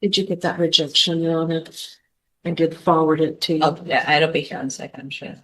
Did you get that rejection on it? I did forward it to you. Oh, yeah, it'll be here in a second, I'm sure.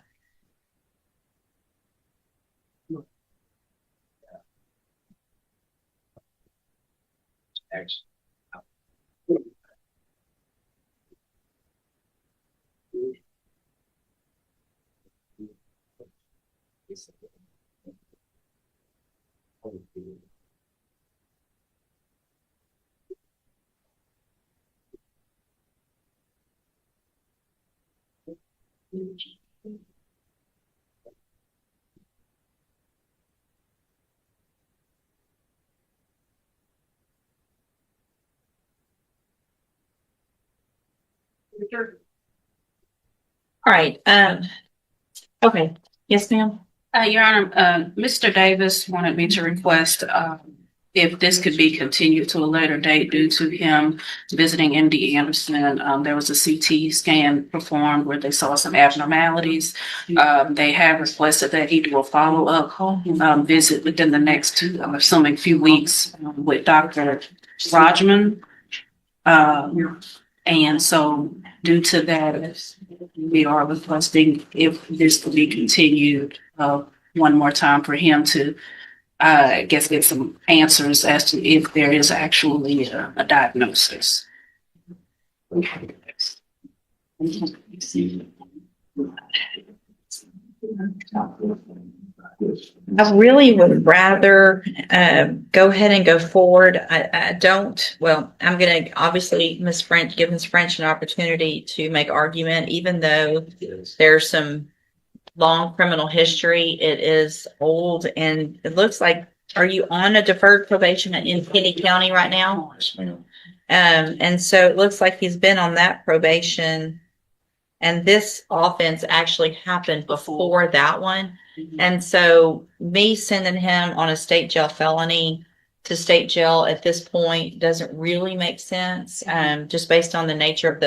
All right. Okay. Yes, ma'am. Your Honor, Mr. Davis wanted me to request if this could be continued to a later date due to him visiting MD Anderson. There was a CT scan performed where they saw some abnormalities. They have requested that he do a follow-up visit within the next I'm assuming, few weeks with Dr. Rajman. And so due to that, we are requesting if this could be continued one more time for him to, get some answers as to if there is actually a diagnosis. I really would rather go ahead and go forward. I'm going to obviously give Ms. French an opportunity to make argument, even though there's some long criminal history. It is old, and it looks like, are you on a deferred probation in Kenny County right now? And so it looks like he's been on that probation, and this offense actually happened before that one. And so me sending him on a state jail felony to state jail at this point doesn't really make sense, just based on the nature of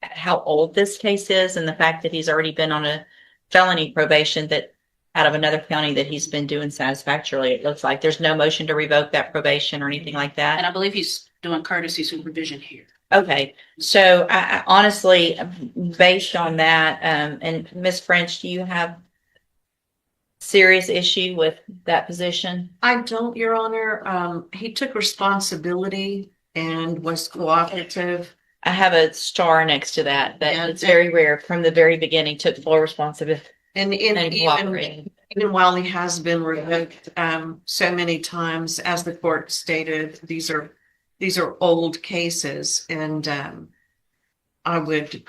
how old this case is and the fact that he's already been on a felony probation that out of another county that he's been doing satisfactorily. It looks like there's no motion to revoke that probation or anything like that. And I believe he's doing courtesy supervision here. Okay. So I honestly, based on that, and Ms. French, do you have serious issue with that position? I don't, Your Honor. He took responsibility and was cooperative. I have a star next to that. It's very rare. From the very beginning, took full responsibility And cooperated. even while he has been revoked so many times, as the court stated, these are old cases, and I would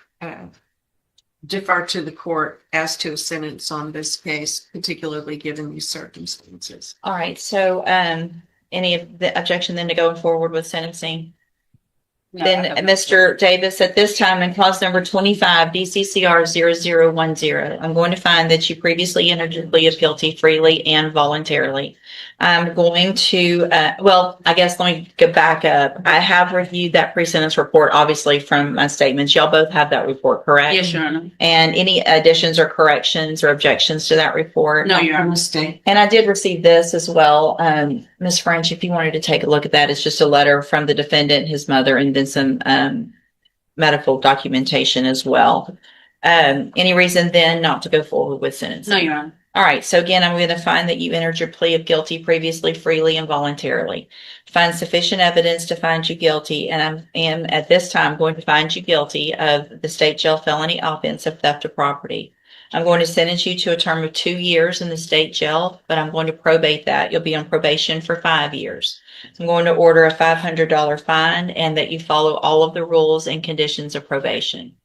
defer to the court as to a sentence on this case, particularly given these circumstances. All right. So, any of the objection then to going forward with sentencing? No, Then, Mr. Davis, at this time in clause number 25, DCCR 0010, I'm going to find that you previously entered your plea of guilty freely and voluntarily. I'm going to, I guess let me go back up. I have reviewed that pre-sentence report, obviously, from my statements. Y'all both have that report, correct? Yes, Your Honor. And any additions or corrections or objections to that report? No, Your Honor. Mistake. And I did receive this as well. Ms. French, if you wanted to take a look at that, it's just a letter from the defendant, his mother, and then some medical documentation as well. Any reason then not to go forward with sentencing? No, Your Honor. All right. So again, I'm going to find that you entered your plea of guilty previously, freely, and voluntarily. Find sufficient evidence to find you guilty, and I am at this time going to find you guilty of the state jail felony offense of theft of property. I'm going to sentence you to a term of 2 years in the state jail, but I'm going to probate that. You'll be on probation for 5 years. I'm going to order a $500 fine and that you follow all of the rules and conditions of probation.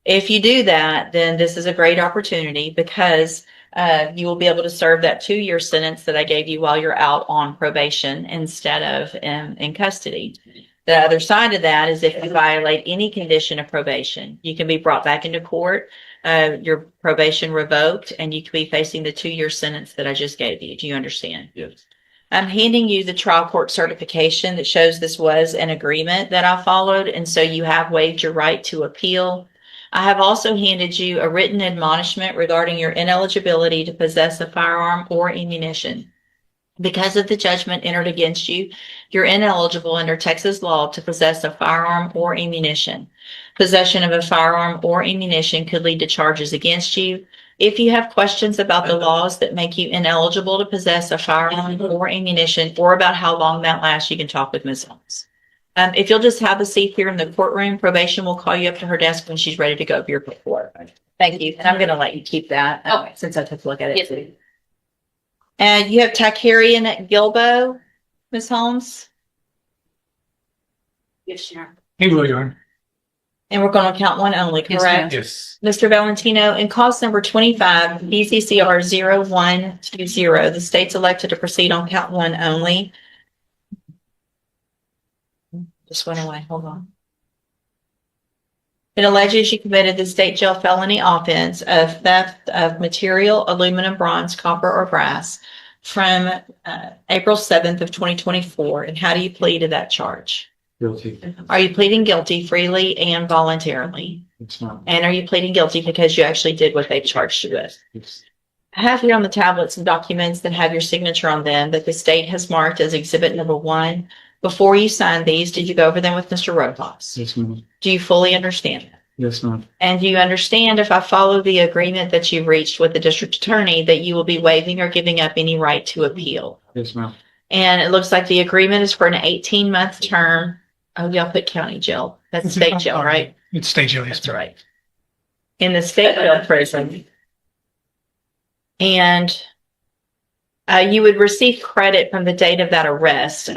If you do that, then this is a great opportunity because you will be able to serve that 2-year sentence that I gave you while you're out on probation instead of in custody. The other side of that is if you violate any condition of probation, you can be brought back into court, your probation revoked, and you could be facing the 2-year sentence that I just gave you. Do you understand? Yes. I'm handing you the trial court certification that shows this was an agreement that I followed, and so you have waived your right to appeal. I have also handed you a written admonishment regarding your ineligibility to possess a firearm or ammunition. Because of the judgment entered against you, you're ineligible under Texas law to possess a firearm or ammunition. Possession of a firearm or ammunition could lead to charges against you. If you have questions about the laws that make you ineligible to possess a firearm or ammunition, or about how long that lasts, you can talk with Ms. Holmes. If you'll just have a seat here in the courtroom, probation will call you up to her desk when she's ready to go over your paperwork. Thank you. And I'm going to let you keep that since I took a look at it. Yes. Too. And you have Takarian Gilbo, Ms. Holmes, Yes, Sharon. Hey, will you are. and we're going to count one only, Yes, correct? Yes. Mr. Valentino, in cause number 25, BCCR 0120, the state's elected to proceed on count one only. Just went away. Hold on. It alleges you committed the state jail felony offense of theft of material, aluminum, bronze, copper, or brass from April 7th of 2024. And how do you plead to that charge? Guilty. Are you pleading guilty freely and voluntarily? It's not. And are you pleading guilty because you actually did what they charged you with? It's, I have here on the tablet some documents that have your signature on them that the state has marked as exhibit number 1. Before you signed these, did you go over them with Mr. Rojas? yes, ma'am. Do you fully understand that? Yes, ma'am. And do you understand, if I follow the agreement that you reached with the district attorney, that you will be waiving or giving up any right to appeal? Yes, ma'am. And it looks like the agreement is for an 18-month term. Oh, y'all put county jail. That's state jail, right? It's state jail, yes, That's ma'am. right. In the state jail prison. And you would receive credit from the date of that arrest.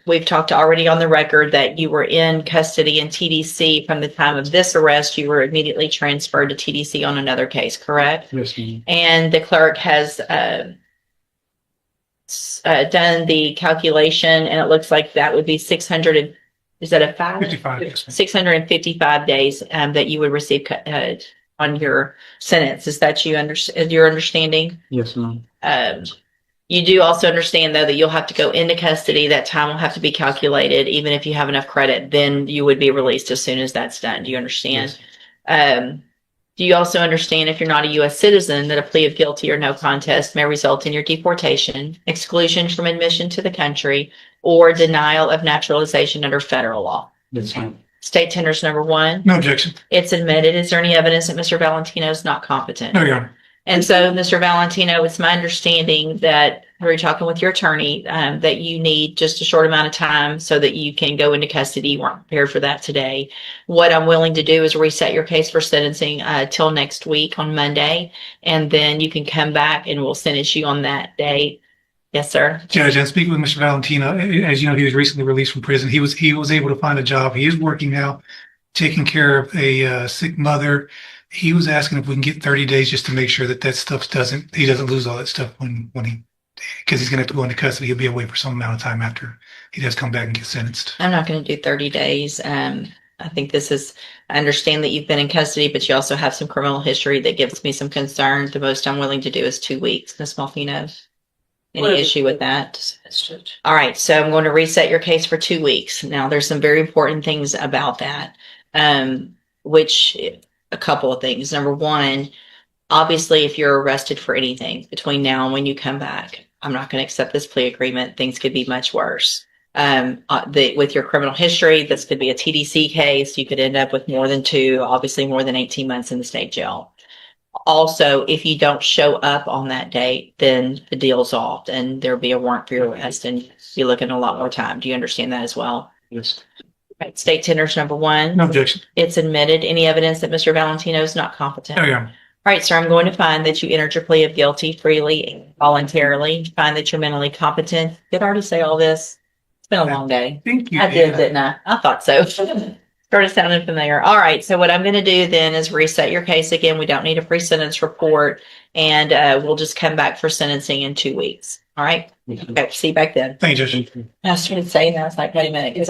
We've talked already on the record that you were in custody in TDC from the time of this arrest. You were immediately transferred to TDC on another case, correct? Yes, ma'am. And the clerk has done the calculation, and it looks like that would be 600. Is that a 55, yes, ma'am. 655 days that you would receive on your sentence. Is that your understanding? Yes, ma'am. You do also understand, though, that you'll have to go into custody. That time will have to be calculated. Even if you have enough credit, then you would be released as soon as that's done. Do you understand? Yes. Do you also understand, if you're not a U.S. citizen, that a plea of guilty or no contest may result in your deportation, exclusion from admission to the country, or denial of naturalization under federal law? Yes, ma'am. State tenders number 1. No objection. It's admitted. Is there any evidence that Mr. Valentino is not competent? No, Your Honor. And so, Mr. Valentino, it's my understanding that we're talking with your attorney, that you need just a short amount of time so that you can go into custody. You weren't prepared for that today. What I'm willing to do is reset your case for sentencing till next week on Monday, and then you can come back and we'll sentence you on that day. Yes, sir. Judge, and speaking with Mr. Valentino, as you know, he was recently released from prison. He was able to find a job. He is working now, taking care of a sick mother. He was asking if we can get 30 days just to make sure that stuff he doesn't lose all that stuff when he, because he's going to have to go into custody. He'll be away for some amount of time after he does come back and get sentenced. I'm not going to do 30 days. I think I understand that you've been in custody, but you also have some criminal history that gives me some concern. The most I'm willing to do is 2 weeks. Ms. Malfino, any issue with that? All right. So I'm going to reset your case for 2 weeks. Now, there's some very important things about that, which a couple of things. Number 1, obviously, if you're arrested for anything between now and when you come back, I'm not going to accept this plea agreement. Things could be much worse. With your criminal history, this could be a TDC case. You could end up with more than 2, obviously more than 18 months in the state jail. Also, if you don't show up on that date, then the deal's off and there'll be a warrant for your arrest and you're looking at a lot more time. Do you understand that as well? Yes. Right. State tenders number 1. No objection. It's admitted. Any evidence that Mr. Valentino is not competent? No, Your Honor. All right, sir, I'm going to find that you entered your plea of guilty freely and voluntarily. Find that you're mentally competent. Did I already say all this? It's been a long day. Thank you. I did, didn't I? I thought so. Started sounding familiar. All right, so what I'm going to do then is reset your case again. We don't need a pre-sentence report, and we'll just come back for sentencing in 2 weeks. All right? Okay, see you back then. Thank you, Judge. I started saying that. I was like, wait a minute, because